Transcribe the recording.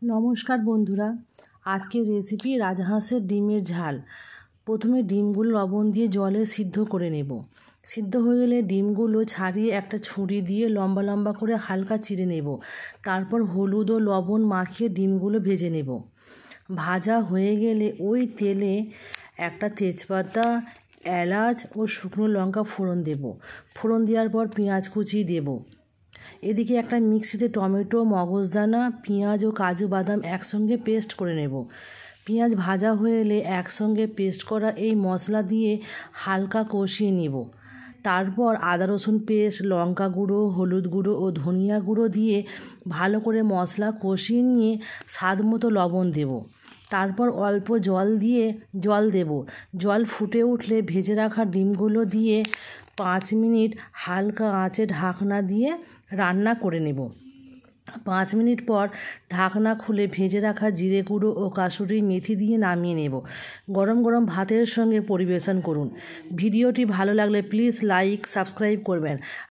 নমস্কার বন্ধুরা, আজকের রেসিপি রাজহাঁসের ডিমের ঝাল। প্রথমে ডিমগুলো লবণ দিয়ে জলে সিদ্ধ করে নেব। সিদ্ধ হয়ে গেলে ডিমগুলো ছাড়িয়ে একটা ছুরি দিয়ে লম্বা লম্বা করে হালকা চিড়ে নেব। তারপর হলুদ ও লবণ মাখিয়ে ডিমগুলো ভেজে নেব। ভাজা হয়ে গেলে ওই তেলে একটা তেজপাতা, এলাচ ও শুকনো লঙ্কা ফোড়ন দেব। ফোড়ন দেওয়ার পর পেঁয়াজ কুচি দেব। এদিকে একটা মিক্সিতে টমেটো, মগজদানা, পেঁয়াজ ও কাজু বাদাম একসঙ্গে পেস্ট করে নেব। পেঁয়াজ ভাজা হয়ে এলে একসঙ্গে পেস্ট করা এই মশলা দিয়ে হালকা কষিয়ে নেব। তারপর আদা রসুন পেস্ট, লঙ্কা গুঁড়ো, হলুদ গুঁড়ো ও ধনিয়া গুঁড়ো দিয়ে ভালো করে মশলা কষিয়ে নিয়ে স্বাদ মতো লবণ দেব। তারপর অল্প জল দেব। জল ফুটে উঠলে ভেজে রাখা ডিমগুলো দিয়ে 5 মিনিট হালকা আঁচে ঢাকনা দিয়ে রান্না করে নেব। 5 মিনিট পর ঢাকনা খুলে ভেজে রাখা জিরে গুঁড়ো ও কাসুরি মেথি দিয়ে নামিয়ে নেব। গরম গরম ভাতের সঙ্গে পরিবেশন করুন। ভিডিওটি ভালো লাগলে প্লিজ লাইক, সাবস্ক্রাইব করবেন